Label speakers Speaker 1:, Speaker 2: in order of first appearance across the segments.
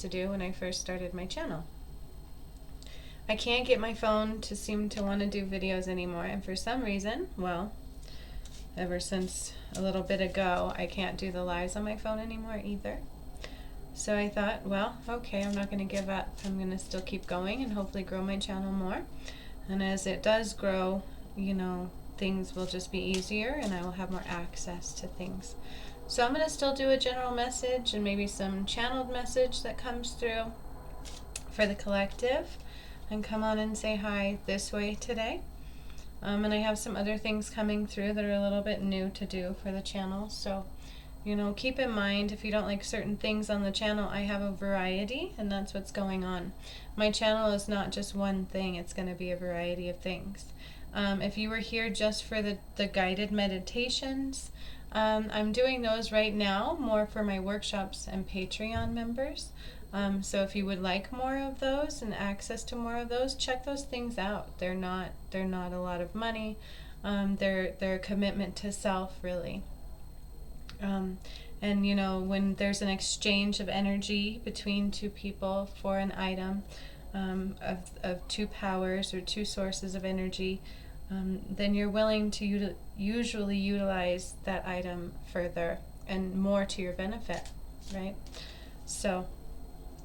Speaker 1: to do when I first started my channel. I can't get my phone to seem to want to do videos anymore, and for some reason, well, ever since a little bit ago, I can't do the lives on my phone anymore either. So I thought, well, okay, I'm not going to give up. I'm going to still keep going and hopefully grow my channel more. And as it does grow, things will just be easier and I will have more access to things. So I'm going to still do a general message and maybe some channeled message that comes through for the collective, and come on and say hi this way today. And I have some other things coming through that are a little bit new to do for the channel. So, keep in mind, if you don't like certain things on the channel, I have a variety, and that's what's going on. My channel is not just one thing, it's going to be a variety of things. If you were here just for the guided meditations, I'm doing those right now more for my workshops and Patreon members. So if you would like more of those and access to more of those, check those things out. They're not a lot of money. They're a commitment to self, really. And when there's an exchange of energy between two people for an item, of two powers or two sources of energy, then you're willing to usually utilize that item further and more to your benefit, right? So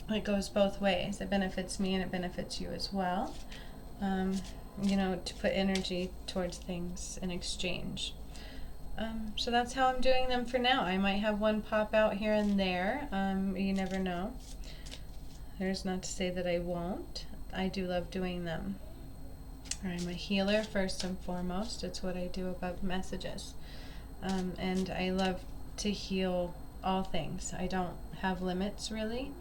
Speaker 1: it goes both ways. It benefits me and it benefits you as well, to put energy towards things in exchange. So that's how I'm doing them for now. I might have one pop out here and there. You never know. There's not to say that I won't. I do love doing them. I'm a healer first and foremost. It's what I do above messages. And I love to heal all things. I don't have limits, really.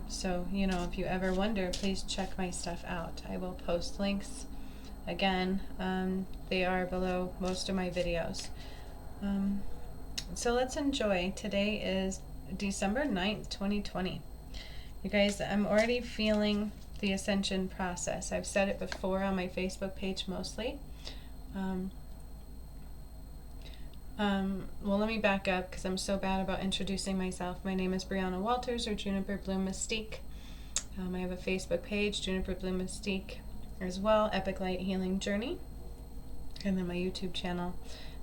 Speaker 1: So, if you ever wonder, please check my stuff out. I will post links. Again, they are below most of my videos. So let's enjoy. Today is December 9th, 2020. You guys, I'm already feeling the ascension process. I've said it before on my Facebook page mostly. Well, let me back up because I'm so bad about introducing myself. My name is Brianna Walters, or Juniper Bloom Mystique. I have a Facebook page, Juniper Bloom Mystique, as well, Epic Light Healing Journey, and then my YouTube channel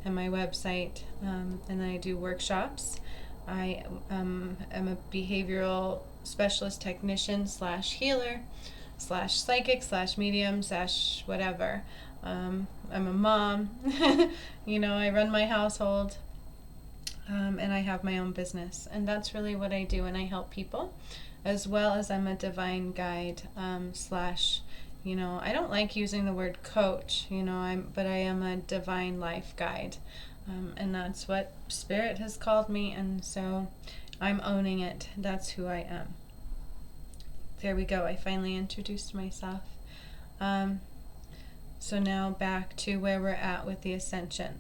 Speaker 1: and my website, and then I do workshops. I am a behavioral specialist technician / healer / psychic / medium / whatever. I'm a mom. I run my household, and I have my own business, and that's really what I do, and I help people, as well as I'm a divine guide I don't like using the word coach, but I am a divine life guide, and that's what Spirit has called me, and so I'm owning it. That's who I am. There we go. I finally introduced myself. So now back to where we're at with the ascension.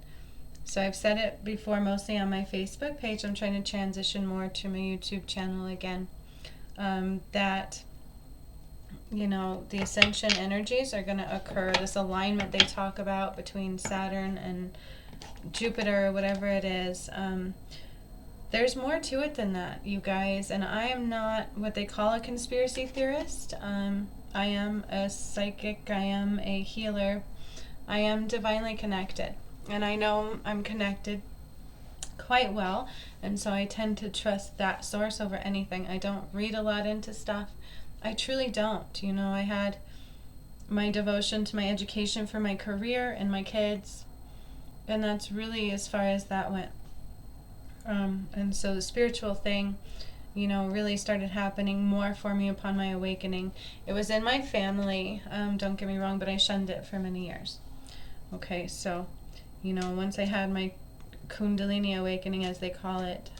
Speaker 1: So I've said it before, mostly on my Facebook page. I'm trying to transition more to my YouTube channel again. That the ascension energies are going to occur. This alignment they talk about between Saturn and Jupiter, or whatever it is. There's more to it than that, you guys. And I am not what they call a conspiracy theorist. I am a psychic. I am a healer. I am divinely connected. And I know I'm connected quite well. And so I tend to trust that source over anything. I don't read a lot into stuff. I truly don't. I had my devotion to my education for my career and my kids, and that's really as far as that went. And so the spiritual thing, really started happening more for me upon my awakening. It was in my family, don't get me wrong, but I shunned it for many years. Okay, so, once I had my Kundalini awakening, as they call it,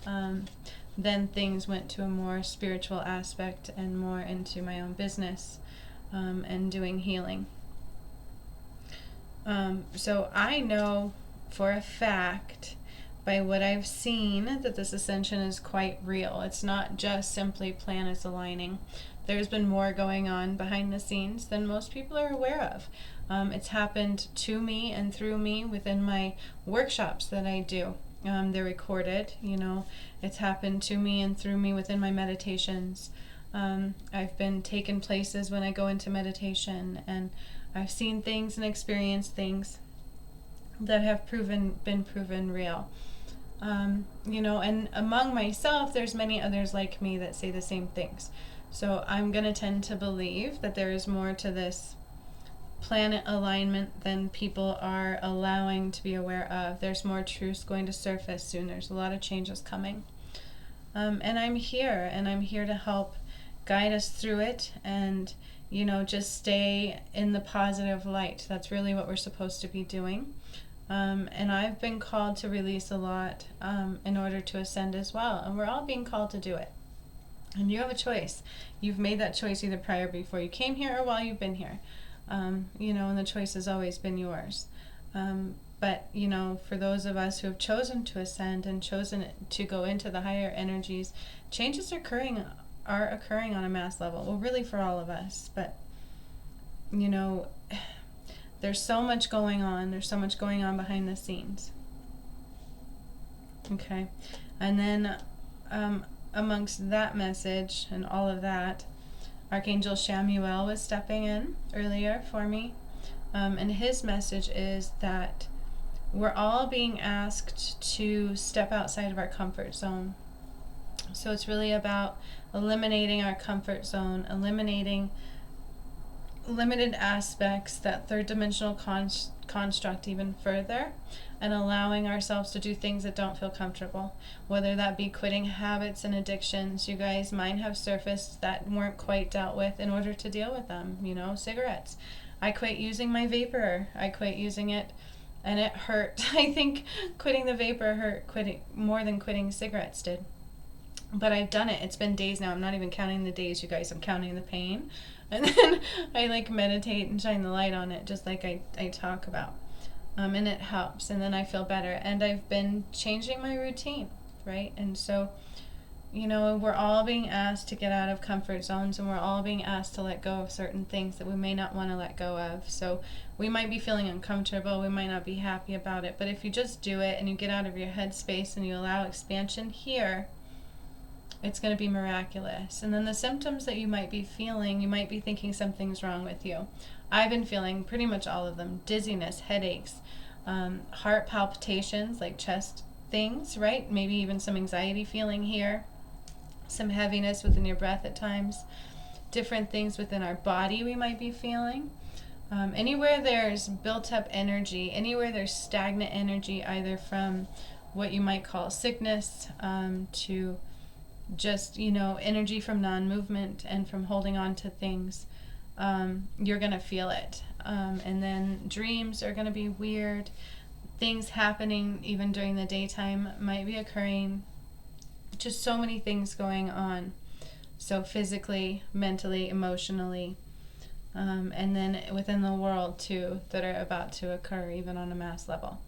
Speaker 1: then things went to a more spiritual aspect and more into my own business, and doing healing. So I know for a fact, by what I've seen, that this ascension is quite real. It's not just simply planets aligning. There's been more going on behind the scenes than most people are aware of. It's happened to me and through me within my workshops that I do. They're recorded, it's happened to me and through me within my meditations. I've been taken places when I go into meditation, and I've seen things and experienced things that have been proven real. And among myself, there's many others like me that say the same things. So I'm going to tend to believe that there is more to this planet alignment than people are allowing to be aware of. There's more truths going to surface soon. There's a lot of changes coming. And I'm here to help guide us through it, and just stay in the positive light. That's really what we're supposed to be doing. And I've been called to release a lot in order to ascend as well. And we're all being called to do it. And you have a choice. You've made that choice either before you came here or while you've been here. And the choice has always been yours. But for those of us who have chosen to ascend and chosen to go into the higher energies, changes are occurring on a mass level. Well, really for all of us. But, there's so much going on. There's so much going on behind the scenes. Okay. And then amongst that message and all of that, Archangel Chamuel was stepping in earlier for me. And his message is that we're all being asked to step outside of our comfort zone. So it's really about eliminating our comfort zone, eliminating limited aspects, that third dimensional construct even further, and allowing ourselves to do things that don't feel comfortable, whether that be quitting habits and addictions. You guys, mine have surfaced that weren't quite dealt with in order to deal with them. Cigarettes. I quit using my vapor. I quit using it, and it hurt. I think quitting the vapor hurt more than quitting cigarettes did. But I've done it. It's been days now. I'm not even counting the days, you guys. I'm counting the pain. And then I meditate and shine the light on it, just like I talk about. And it helps. And then I feel better. And I've been changing my routine, right? And so, we're all being asked to get out of comfort zones, and we're all being asked to let go of certain things that we may not want to let go of. So we might be feeling uncomfortable. We might not be happy about it. But if you just do it and you get out of your head space and you allow expansion here, it's going to be miraculous. And then the symptoms that you might be feeling, you might be thinking something's wrong with you. I've been feeling pretty much all of them. Dizziness, headaches, heart palpitations, like chest things, right? Maybe even some anxiety feeling here. Some heaviness within your breath at times. Different things within our body we might be feeling. Anywhere there's built up energy, anywhere there's stagnant energy, either from what you might call sickness to just, energy from non-movement and from holding on to things, you're going to feel it. And then dreams are going to be weird. Things happening even during the daytime might be occurring. Just so many things going on. So physically, mentally, emotionally, and then within the world too, that are about to occur even on a mass level.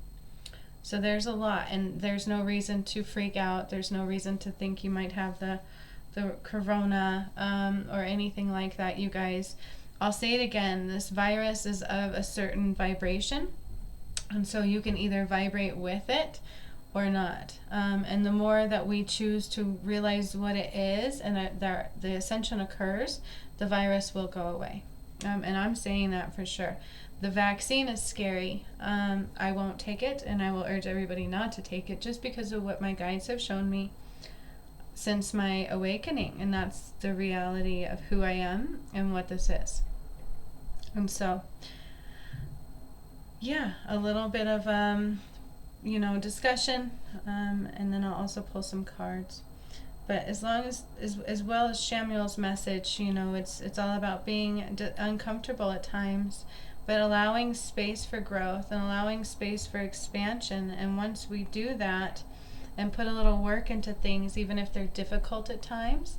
Speaker 1: So there's a lot, and there's no reason to freak out. There's no reason to think you might have the corona or anything like that, you guys. I'll say it again, this virus is of a certain vibration, and so you can either vibrate with it or not. And the more that we choose to realize what it is and that the ascension occurs, the virus will go away. And I'm saying that for sure. The vaccine is scary. I won't take it, and I will urge everybody not to take it just because of what my guides have shown me since my awakening. And that's the reality of who I am and what this is. And so, yeah, a little bit of, discussion, and then I'll also pull some cards. But as long as well as Chamuel's message, it's all about being uncomfortable at times, but allowing space for growth and allowing space for expansion. And once we do that and put a little work into things, even if they're difficult at times,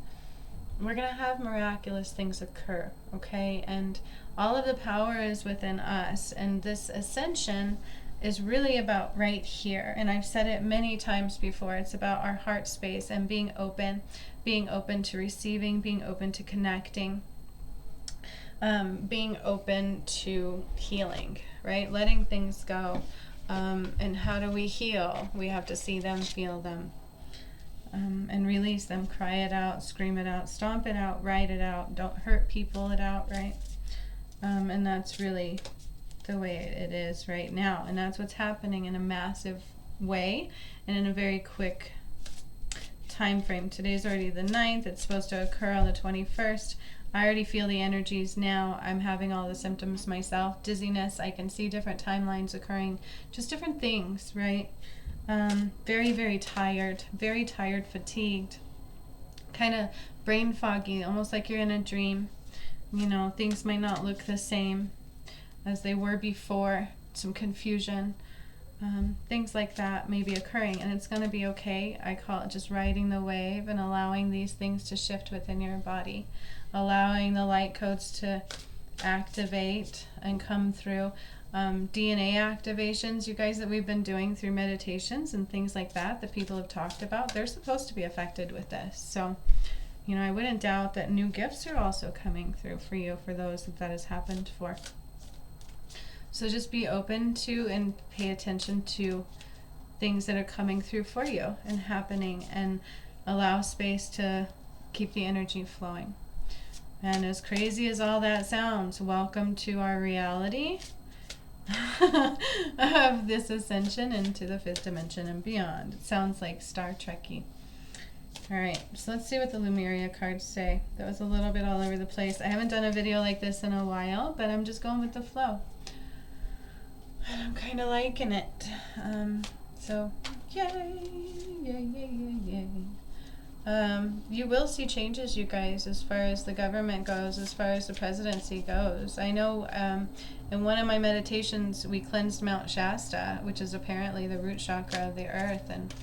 Speaker 1: we're going to have miraculous things occur, okay? And all of the power is within us. And this ascension is really about right here. And I've said it many times before. It's about our heart space and being open to receiving, being open to connecting, being open to healing, right? Letting things go. And how do we heal? We have to see them, feel them, and release them. Cry it out, scream it out, stomp it out, write it out. Don't hurt people it out, right? And that's really the way it is right now. And that's what's happening in a massive way and in a very quick time frame. Today's already the 9th. It's supposed to occur on the 21st. I already feel the energies now. I'm having all the symptoms myself. Dizziness. I can see different timelines occurring. Just different things, right? Very, very tired. Very tired, fatigued. Kind of brain foggy, almost like you're in a dream. You know, things might not look the same as they were before. Some confusion. Things like that may be occurring, and it's going to be okay. I call it just riding the wave and allowing these things to shift within your body, allowing the light codes to activate and come through. DNA activations, you guys, that we've been doing through meditations and things like that people have talked about, they're supposed to be affected with this. So, you know, I wouldn't doubt that new gifts are also coming through for you, for those that has happened for. So just be open to and pay attention to things that are coming through for you and happening, and allow space to keep the energy flowing. And as crazy as all that sounds, welcome to our reality of this ascension into the 5th dimension and beyond. It sounds like Star Trek-y. Alright, so let's see what the Lemuria cards say. That was a little bit all over the place. I haven't done a video like this in a while, but I'm just going with the flow. And I'm kind of liking it. So, yay, yay, yay, yay, yay. You will see changes, you guys, as far as the government goes, as far as the presidency goes. I know in one of my meditations, we cleansed Mount Shasta, which is apparently the root chakra of the earth, and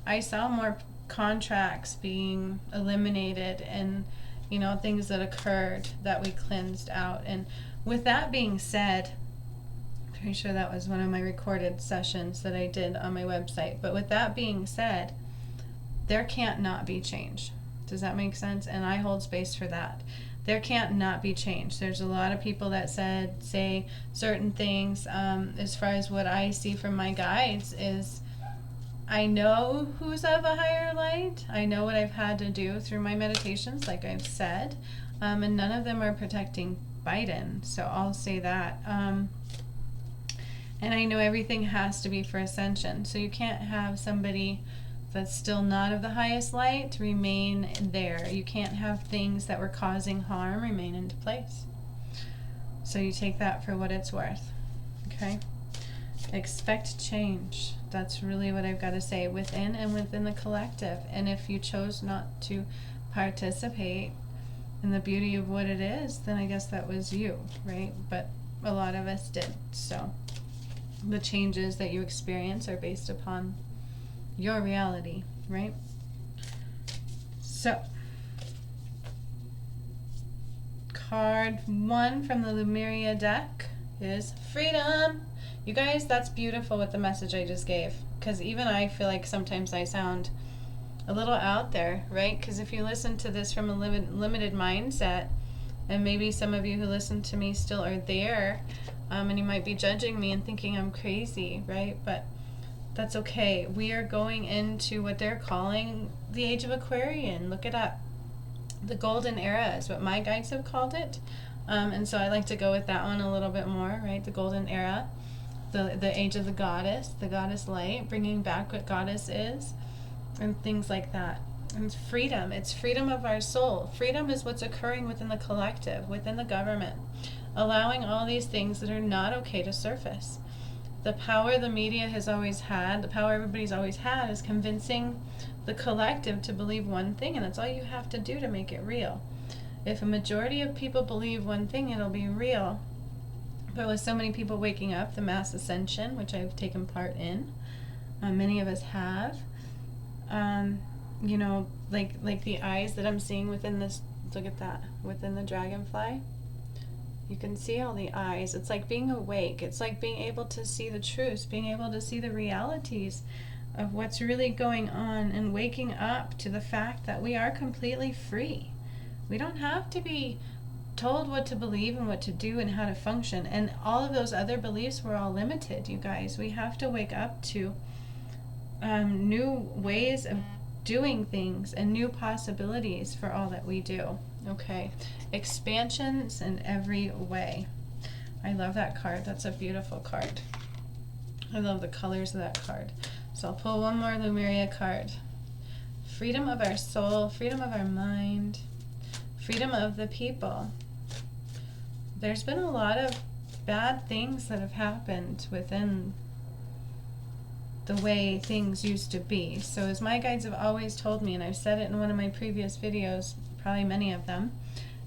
Speaker 1: I saw more contracts being eliminated and, you know, things that occurred that we cleansed out. And with that being said, pretty sure that was one of my recorded sessions that I did on my website. But with that being said, there can't not be change. Does that make sense? And I hold space for that. There can't not be change. There's a lot of people that say certain things. As far as what I see from my guides is, I know who's of a higher light. I know what I've had to do through my meditations, like I've said. And none of them are protecting Biden. So I'll say that. And I know everything has to be for ascension. So you can't have somebody that's still not of the highest light remain there. You can't have things that were causing harm remain into place. So you take that for what it's worth. Okay? Expect change. That's really what I've got to say, within and within the collective. And if you chose not to participate in the beauty of what it is, then I guess that was you, right? But a lot of us did. So the changes that you experience are based upon your reality, right? So, card 1 from the Lemuria deck is freedom. You guys, that's beautiful with the message I just gave, because even I feel like sometimes I sound a little out there, right? Because if you listen to this from a limited mindset, and maybe some of you who listen to me still are there, and you might be judging me and thinking I'm crazy, right? But that's okay. We are going into what they're calling the Age of Aquarian. Look it up. The Golden Era is what my guides have called it. And so I like to go with that one a little bit more, right? The Golden Era, the Age of the Goddess light, bringing back what Goddess is, and things like that. And freedom. It's freedom of our soul. Freedom is what's occurring within the collective, within the government, allowing all these things that are not okay to surface. The power the media has always had, the power everybody's always had, is convincing the collective to believe one thing, and that's all you have to do to make it real. If a majority of people believe one thing, it'll be real. But with so many people waking up, the mass ascension, which I've taken part in, many of us have, you know, like the eyes that I'm seeing within this, look at that, within the dragonfly. You can see all the eyes. It's like being awake. It's like being able to see the truth, being able to see the realities of what's really going on, and waking up to the fact that we are completely free. We don't have to be told what to believe and what to do and how to function. And all of those other beliefs were all limited, you guys. We have to wake up to new ways of doing things and new possibilities for all that we do. Okay, expansions in every way. I love that card. That's a beautiful card. I love the colors of that card. So I'll pull one more Lemuria card. Freedom of our soul, freedom of our mind, freedom of the people. There's been a lot of bad things that have happened within the way things used to be. So as my guides have always told me, and I've said it in one of my previous videos, probably many of them,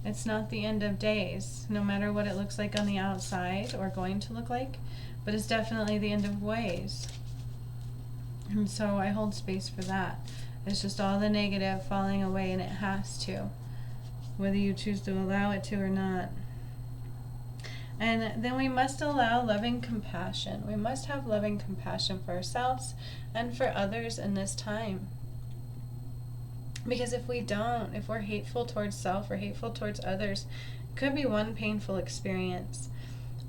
Speaker 1: it's not the end of days, no matter what it looks like on the outside or going to look like, but it's definitely the end of ways. And so I hold space for that. It's just all the negative falling away, and it has to, whether you choose to allow it to or not. And then we must allow loving compassion. We must have loving compassion for ourselves and for others in this time. Because if we don't, if we're hateful towards self or hateful towards others, it could be one painful experience.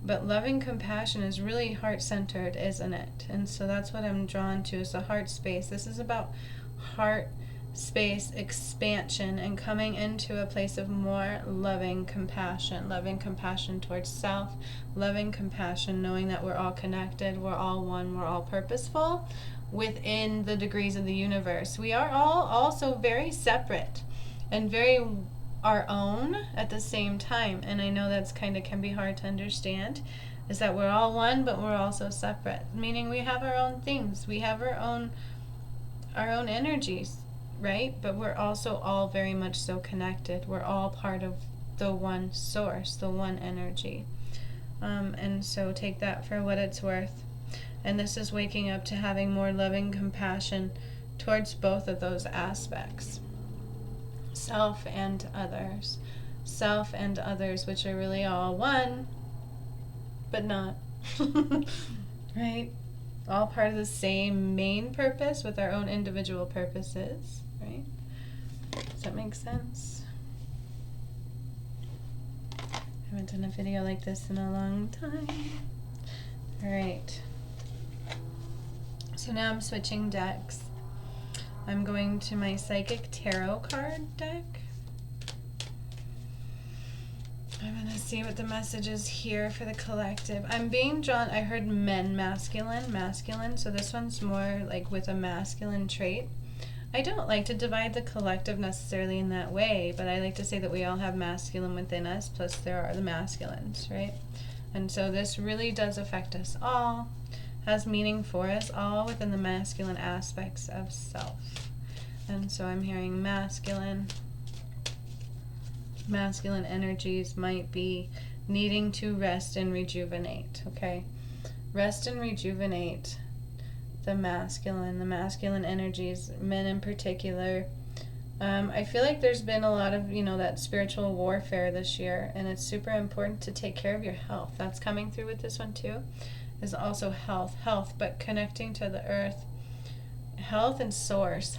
Speaker 1: But loving compassion is really heart-centered, isn't it? And so that's what I'm drawn to, is the heart space. This is about heart space expansion and coming into a place of more loving compassion towards self, loving compassion, knowing that we're all connected, we're all one, we're all purposeful within the degrees of the universe. We are all also very separate and very our own at the same time. And I know that's kind of can be hard to understand, is that we're all one, but we're also separate, meaning we have our own things, we have our own energies, right? But we're also all very much so connected. We're all part of the one source, the one energy. And so take that for what it's worth. And this is waking up to having more loving compassion towards both of those aspects. Self and others. Self and others, which are really all one, but not. Right? All part of the same main purpose with our own individual purposes, right? Does that make sense? I haven't done a video like this in a long time. All right. So now I'm switching decks. I'm going to my Psychic Tarot card deck. I'm going to see what the message is here for the collective. I'm being drawn, I heard men, masculine, so this one's more like with a masculine trait. I don't like to divide the collective necessarily in that way, but I like to say that we all have masculine within us, plus there are the masculines, right? And so this really does affect us all, has meaning for us all within the masculine aspects of self. And so I'm hearing masculine energies might be needing to rest and rejuvenate, okay? Rest and rejuvenate the masculine energies, men in particular. I feel like there's been a lot of, that spiritual warfare this year, and it's super important to take care of your health. That's coming through with this one too, is also health, but connecting to the earth. Health and source,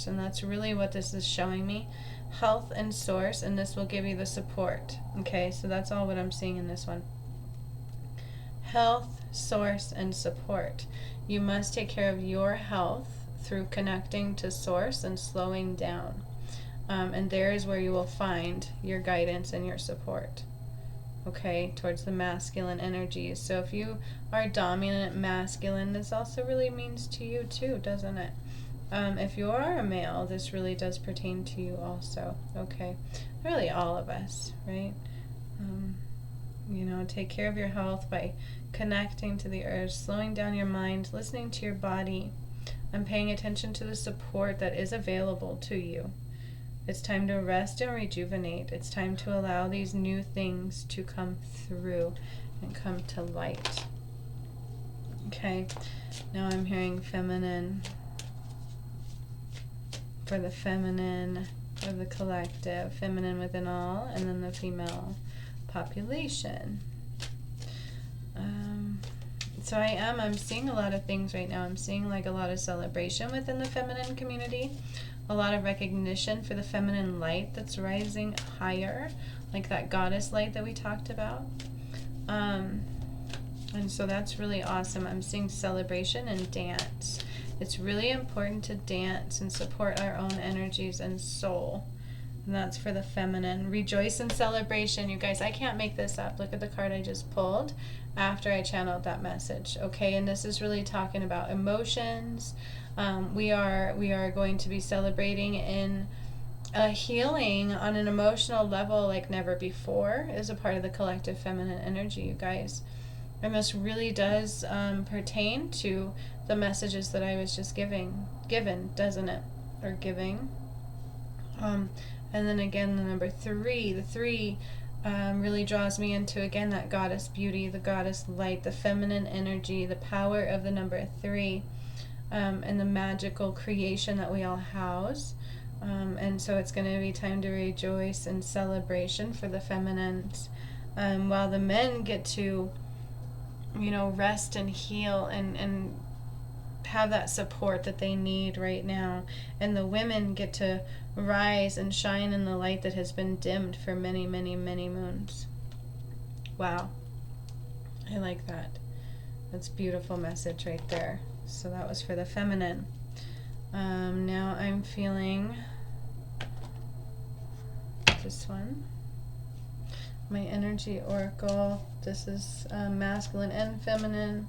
Speaker 1: and that's really what this is showing me. Health and source, and this will give you the support. Okay, so that's all what I'm seeing in this one. Health, source, and support. You must take care of your health through connecting to source and slowing down. And there is where you will find your guidance and your support. Okay, towards the masculine energies. So if you are dominant masculine, this also really means to you too, doesn't it? If you are a male, this really does pertain to you also. Okay, really all of us, right? Take care of your health by connecting to the earth, slowing down your mind, listening to your body, and paying attention to the support that is available to you. It's time to rest and rejuvenate. It's time to allow these new things to come through and come to light. Okay, now I'm hearing feminine. For the feminine of the collective, feminine within all, and then the female population. So I'm seeing a lot of things right now. I'm seeing like a lot of celebration within the feminine community, a lot of recognition for the feminine light that's rising higher, like that goddess light that we talked about. And so that's really awesome. I'm seeing celebration and dance. It's really important to dance and support our own energies and soul. And that's for the feminine. Rejoice in celebration. You guys, I can't make this up. Look at the card I just pulled after I channeled that message. Okay, and this is really talking about emotions. We are going to be celebrating in a healing on an emotional level like never before as a part of the collective feminine energy, you guys. And this really does pertain to the messages that I was just given, doesn't it? Or giving. And then again, the number 3. The 3 really draws me into, again, that goddess beauty, the goddess light, the feminine energy, the power of the number 3, and the magical creation that we all house. And so it's going to be time to rejoice and celebration for the feminines, while the men get to, rest and heal and have that support that they need right now. And the women get to rise and shine in the light that has been dimmed for many, many, many moons. Wow. I like that. That's a beautiful message right there. So that was for the feminine. Now I'm feeling this one. My energy oracle. This is masculine and feminine.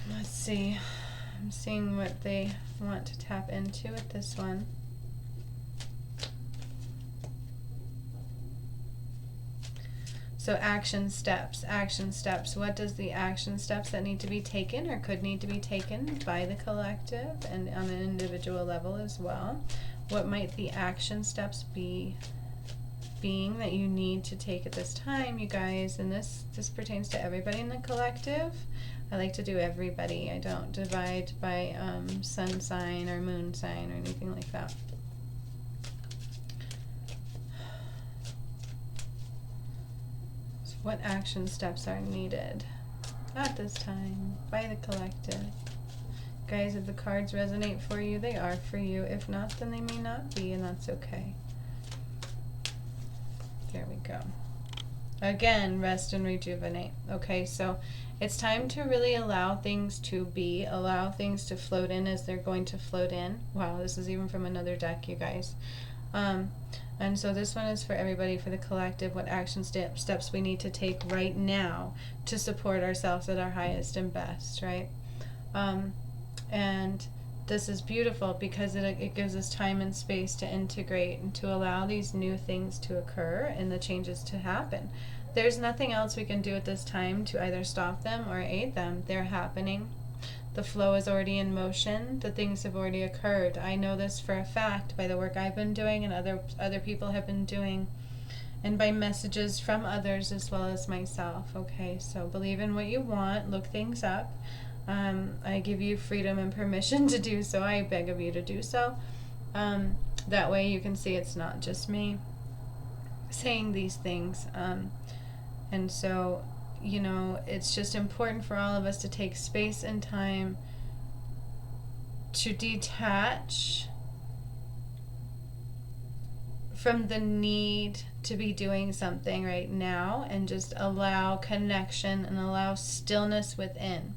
Speaker 1: Let's see. I'm seeing what they want to tap into with this one. So action steps. What does the action steps that need to be taken or could need to be taken by the collective and on an individual level as well? What might the action steps be being that you need to take at this time, you guys? And this pertains to everybody in the collective. I like to do everybody. I don't divide by sun sign or moon sign or anything like that. So what action steps are needed at this time by the collective? Guys, if the cards resonate for you, they are for you. If not, then they may not be, and that's okay. There we go. Again, rest and rejuvenate. Okay, so it's time to really allow things to be, allow things to float in as they're going to float in. Wow, this is even from another deck, you guys. And so this one is for everybody, for the collective, what action steps we need to take right now to support ourselves at our highest and best, right? And this is beautiful because it gives us time and space to integrate and to allow these new things to occur and the changes to happen. There's nothing else we can do at this time to either stop them or aid them. They're happening. The flow is already in motion. The things have already occurred. I know this for a fact by the work I've been doing and other people have been doing, and by messages from others as well as myself. Okay, so believe in what you want. Look things up. I give you freedom and permission to do so. I beg of you to do so. That way you can see it's not just me saying these things. And so, it's just important for all of us to take space and time to detach from the need to be doing something right now and just allow connection and allow stillness within,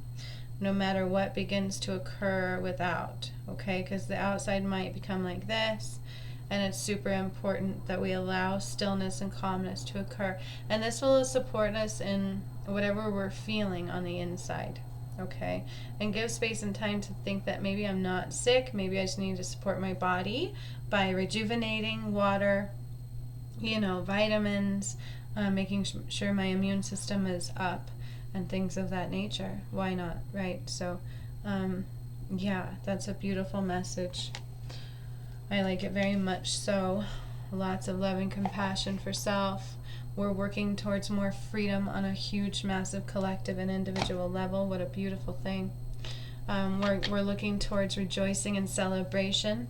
Speaker 1: no matter what begins to occur without, okay? Because the outside might become like this, and it's super important that we allow stillness and calmness to occur. And this will support us in whatever we're feeling on the inside, okay? And give space and time to think that maybe I'm not sick, maybe I just need to support my body by rejuvenating, water, vitamins, making sure my immune system is up, and things of that nature. Why not, right? So, that's a beautiful message. I like it very much so. Lots of love and compassion for self. We're working towards more freedom on a huge, massive collective and individual level. What a beautiful thing. We're looking towards rejoicing and celebration.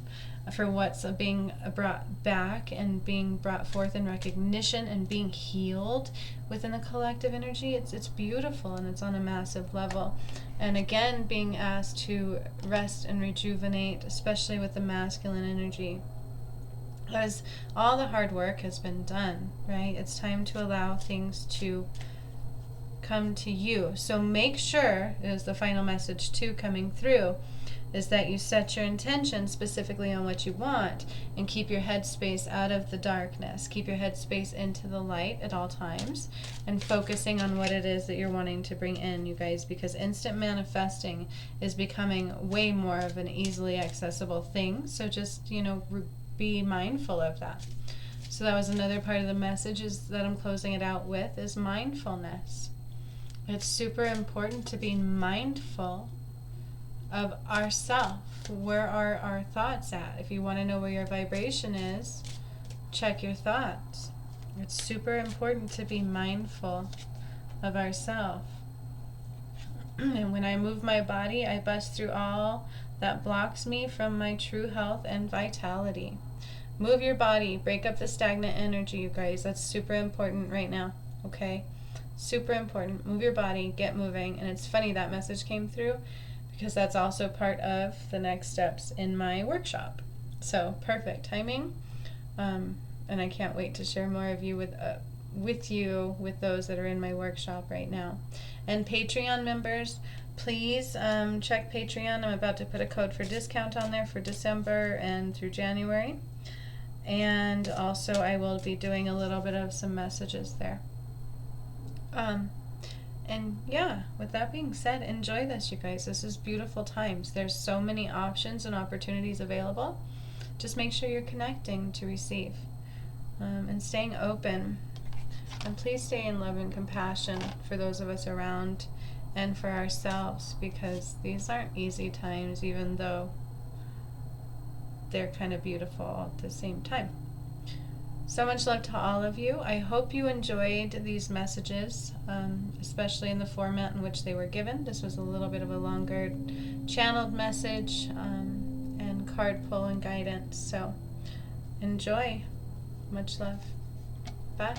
Speaker 1: for what's being brought back and being brought forth in recognition and being healed within the collective energy. It's beautiful, and it's on a massive level. And again, being asked to rest and rejuvenate, especially with the masculine energy, because all the hard work has been done, right? It's time to allow things to come to you. So make sure, is the final message too coming through, is that you set your intention specifically on what you want, and keep your headspace out of the darkness. Keep your headspace into the light at all times, and focusing on what it is that you're wanting to bring in, you guys, because instant manifesting is becoming way more of an easily accessible thing. So just, be mindful of that. So that was another part of the message is that I'm closing it out with, is mindfulness. It's super important to be mindful of ourself. Where are our thoughts at? If you want to know where your vibration is, check your thoughts. It's super important to be mindful of ourself. And when I move my body, I bust through all that blocks me from my true health and vitality. Move your body, break up the stagnant energy, you guys. That's super important right now, okay? Super important. Move your body, get moving. And it's funny that message came through, because that's also part of the next steps in my workshop. So perfect timing, and I can't wait to share more of you with those that are in my workshop right now. And Patreon members, please check Patreon. I'm about to put a code for discount on there for December and through January. And also I will be doing a little bit of some messages there. And yeah, with that being said, enjoy this, you guys. This is beautiful times. There's so many options and opportunities available. Just make sure you're connecting to receive, and staying open. And please stay in love and compassion for those of us around and for ourselves, because these aren't easy times, even though they're kind of beautiful at the same time. So much love to all of you. I hope you enjoyed these messages, especially in the format in which they were given. This was a little bit of a longer channeled message, and card pull and guidance. So enjoy. Much love. Bye.